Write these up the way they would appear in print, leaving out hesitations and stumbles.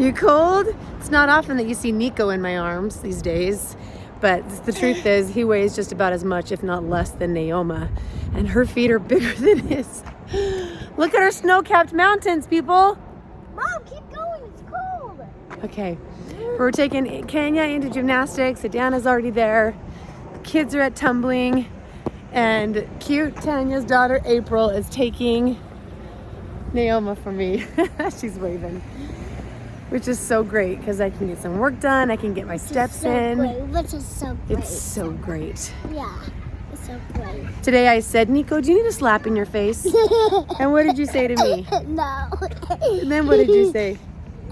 You cold? It's not often that you see Nico in my arms these days, but the truth is he weighs just about as much, if not less, than Naoma, and her feet are bigger than his. Look at our snow-capped mountains, people. Mom, keep going. It's cold. Okay, we're taking Kenya into gymnastics. Adana's already there. The kids are at tumbling, and cute Tanya's daughter April is taking Naoma for me. She's waving. Which is so great because I can get some work done. I can get my steps in. Which is so great. It's so great. Yeah, it's so great. Today I said, Nico, do you need a slap in your face? And what did you say to me? No. And then what did you say?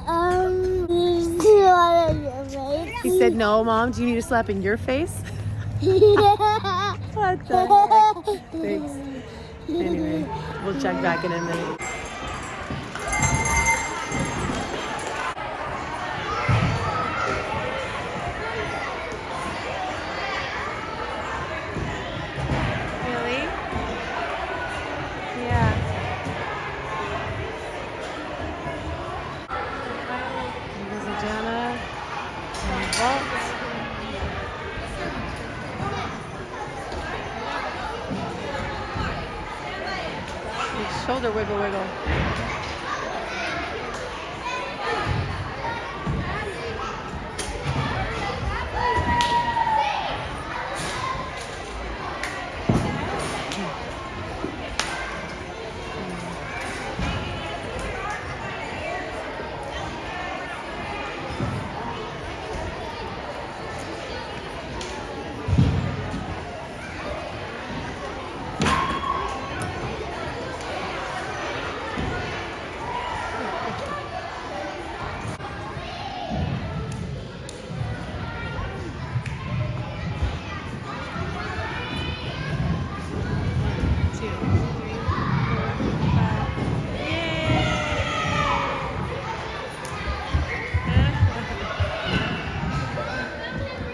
Your face. He said, no, Mom, do you need a slap in your face? What the heck? Thanks. Anyway, we'll check back in a minute. Shoulder wiggle wiggle.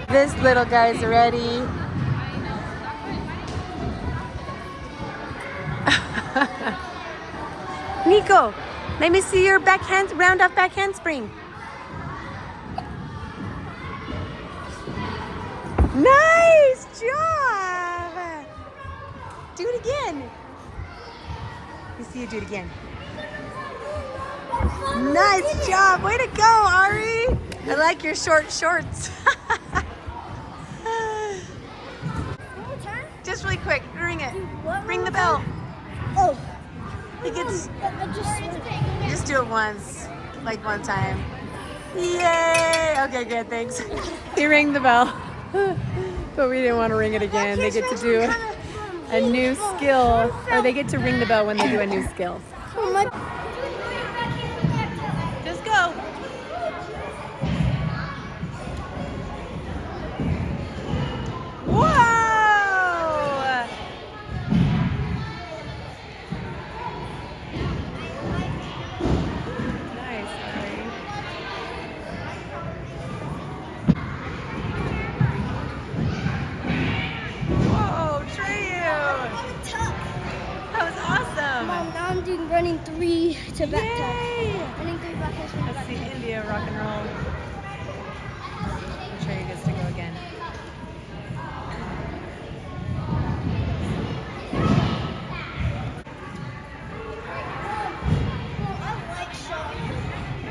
This little guy's ready. Nico, let me see your backhand, round off back handspring. Nice job! Do it again. Let me see you do it again. Nice job, way to go, Ari. I like your short shorts. Just really quick, ring it. Ring the bell. Oh. He gets. I Just do it once, like one time. Yay! Okay, good, thanks. He rang the bell, but we didn't want to ring it again. They get to do a new skill, or they get to ring the bell when they do a new skill. Just go. Whoa! Running 3 to back Yay! tap. Running 3 back tap. Let's see India rock and roll. Trey gets to go again.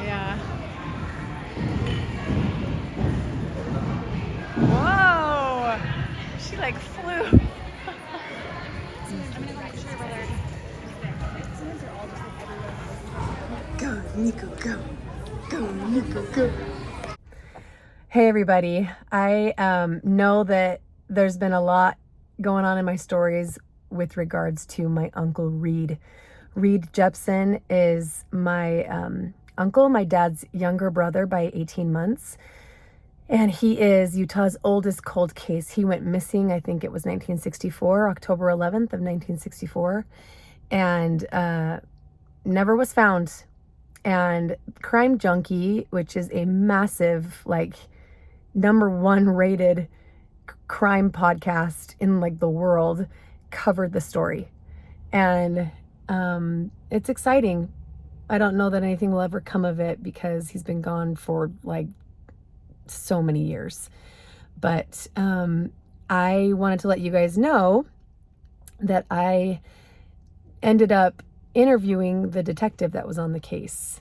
Yeah. Whoa! She like flew. Go, Nico, go. Go, Nico, go. Hey, everybody. I know that there's been a lot going on in my stories with regards to my Uncle Reed. Reed Jepson is my uncle, my dad's younger brother by 18 months. And he is Utah's oldest cold case. He went missing, I think it was 1964, October 11th of 1964. And never was found. And Crime Junkie, which is a massive, like, #1 rated crime podcast in like the world, covered the story. And it's exciting. I don't know that anything will ever come of it because he's been gone for like so many years. But I wanted to let you guys know that I ended up interviewing the detective that was on the case.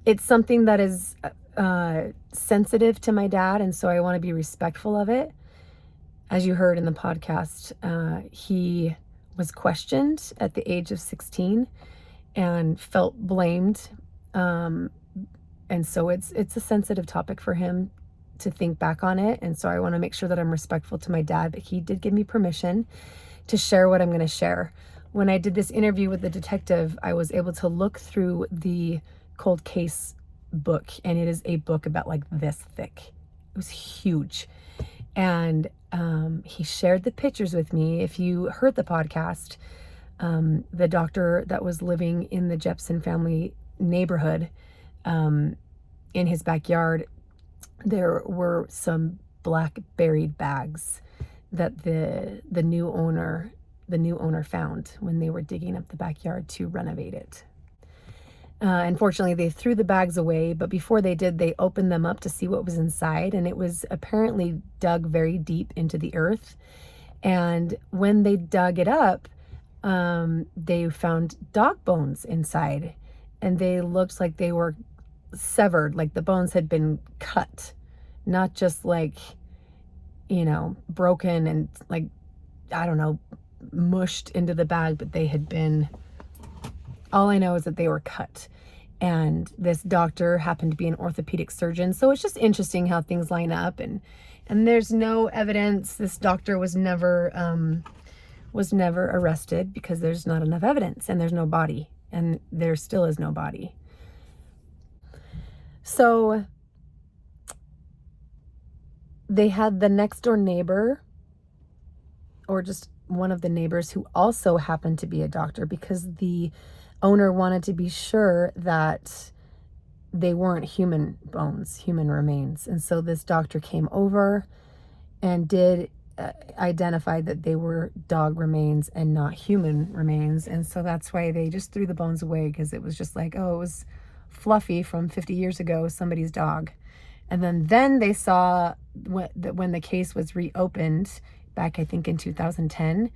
It's something that is sensitive to my dad, and so I want to be respectful of it. As you heard in the podcast, he was questioned at the age of 16 and felt blamed. And so it's a sensitive topic for him to think back on it. And so I want to make sure that I'm respectful to my dad, but he did give me permission to share what I'm going to share. When I did this interview with the detective, I was able to look through the cold case book, and it is a book about like this thick. It was huge. And he shared the pictures with me. If you heard the podcast, the doctor that was living in the Jepson family neighborhood, in his backyard, there were some black buried bags that the new owner found when they were digging up the backyard to renovate it. Unfortunately, they threw the bags away, but before they did, they opened them up to see what was inside, and it was apparently dug very deep into the earth. And when they dug it up, they found dog bones inside, and they looked like they were severed, like the bones had been cut, not just like, broken and like, I don't know, mushed into the bag, but they had been, all I know is that they were cut. And this doctor happened to be an orthopedic surgeon. So it's just interesting how things line up, and there's no evidence. This doctor was never arrested because there's not enough evidence, and there's no body, and there still is no body. So they had the next door neighbor, or just one of the neighbors, who also happened to be a doctor, because the owner wanted to be sure that they weren't human bones, human remains. And so this doctor came over and did identify that they were dog remains and not human remains. And so that's why they just threw the bones away, because it was just like, oh, it was Fluffy from 50 years ago, somebody's dog. And then they saw when the case was reopened back, I think in 2010,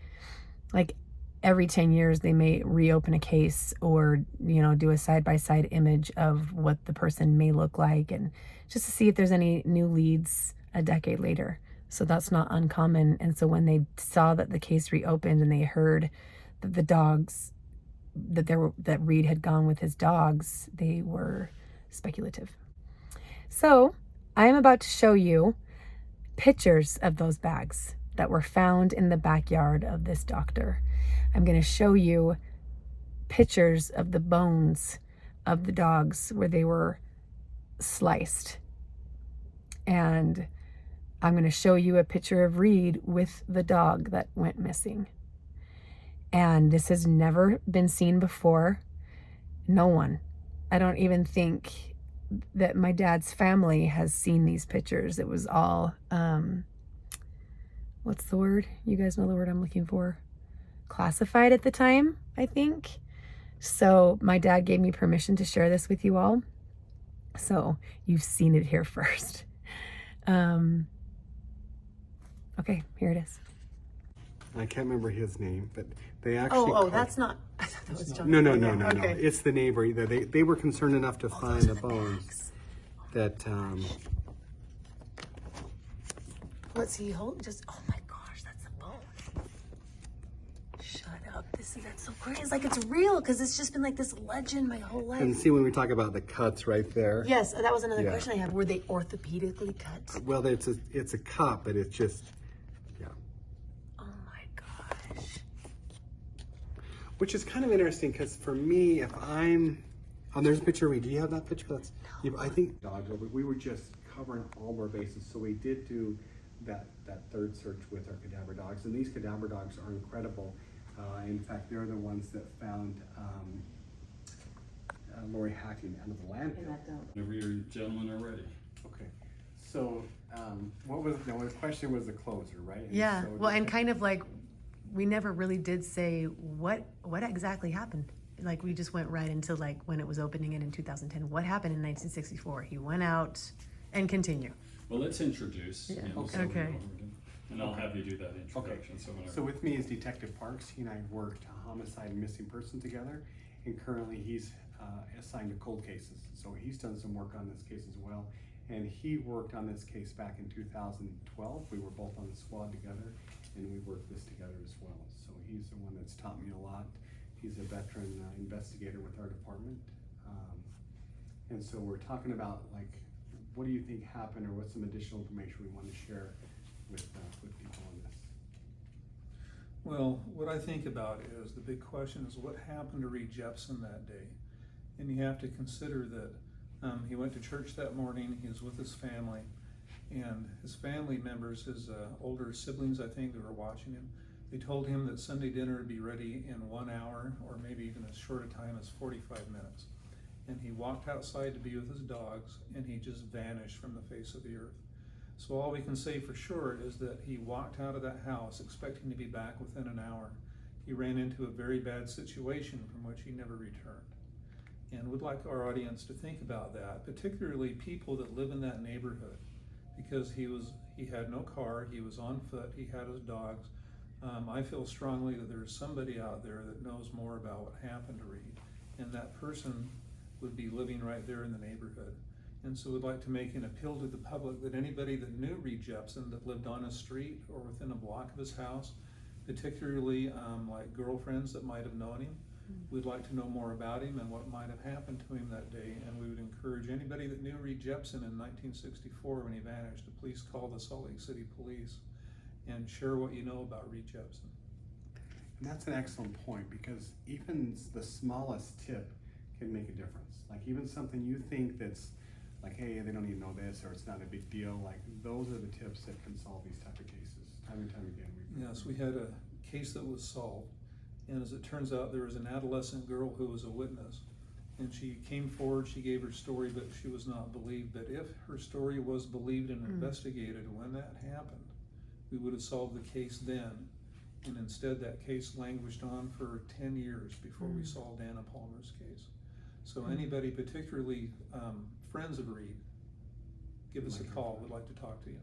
like every 10 years they may reopen a case, or do a side-by-side image of what the person may look like, and just to see if there's any new leads a decade later. So that's not uncommon. And so when they saw that the case reopened and they heard that the dogs that Reed had gone with his dogs, they were speculative. So I'm about to show you pictures of those bags that were found in the backyard of this doctor. I'm going to show you pictures of the bones of the dogs where they were sliced. And I'm going to show you a picture of Reed with the dog that went missing. And this has never been seen before. No one. I don't even think that my dad's family has seen these pictures. It was all, what's the word? You guys know the word I'm looking for. Classified at the time, I think. So my dad gave me permission to share this with you all. So you've seen it here first. Okay, here it is. I can't remember his name, but they actually... Oh, that's not... I thought that was Junkie. No. Okay. It's the neighbor. They were concerned enough to find the bones that... What's he holding? Just, oh my gosh, that's a bone. Shut up. That's so crazy. It's like it's real, because it's just been like this legend my whole life. And see, when we talk about the cuts right there... Yes, that was another question I had. Were they orthopedically cut? Well, it's a cut, but it's just... Which is kind of interesting, because for me, if I'm... Oh, there's a picture of me. Do you have that picture? That's... No. Yeah, I think... Dogs, we were just covering all of our bases, so we did do that third search with our Cadabra dogs, and these Cadabra dogs are incredible. In fact, they're the ones that found Lori Hacking out of the landfill. Whenever your gentlemen are ready. Okay. So, the question was the closer, right? Yeah. So well, and kind of like we never really did say what exactly happened. Like we just went right into like when it was opening it in 2010. What happened in 1964? He went out and continue. Well, let's introduce. Yeah. So we know Okay. what we're doing. And I'll have you do that introduction. So whenever. So with me is Detective Parks. He and I worked homicide and missing person together, and currently he's assigned to cold cases. So he's done some work on this case as well, and he worked on this case back in 2012. We were both on the squad together, and we worked this together as well. So he's the one that's taught me a lot. He's a veteran investigator with our department, and so we're talking about like, what do you think happened, or what's some additional information we want to share with people on this? Well, what I think about is the big question is what happened to Reed Jepson that day? And you have to consider that he went to church that morning, he was with his family, and his family members, his older siblings, I think, that were watching him, they told him that Sunday dinner would be ready in 1 hour, or maybe even as short a time as 45 minutes. And he walked outside to be with his dogs, and he just vanished from the face of the earth. So all we can say for sure is that he walked out of that house expecting to be back within an hour. He ran into a very bad situation from which he never returned. And we'd like our audience to think about that, particularly people that live in that neighborhood, because he had no car, he was on foot, he had his dogs. I feel strongly that there's somebody out there that knows more about what happened to Reed, and that person would be living right there in the neighborhood. And so we'd like to make an appeal to the public that anybody that knew Reed Jepson, that lived on a street or within a block of his house, particularly like girlfriends that might have known him, we'd like to know more about him and what might have happened to him that day. And we would encourage anybody that knew Reed Jepson in 1964 when he vanished to please call the Salt Lake City Police and share what you know about Reed Jepson. And that's an excellent point, because even the smallest tip can make a difference. Like even something you think that's like, hey, they don't even know this, or it's not a big deal. Like those are the tips that can solve these type of cases time and time again. Yes, we had a case that was solved, and as it turns out, there was an adolescent girl who was a witness, and she came forward, she gave her story, but she was not believed. But if her story was believed and investigated when that happened, we would have solved the case then. And instead, that case languished on for 10 years before we solved Anna Palmer's case. So anybody, particularly friends of Reed, give us a call. We'd like to talk to you.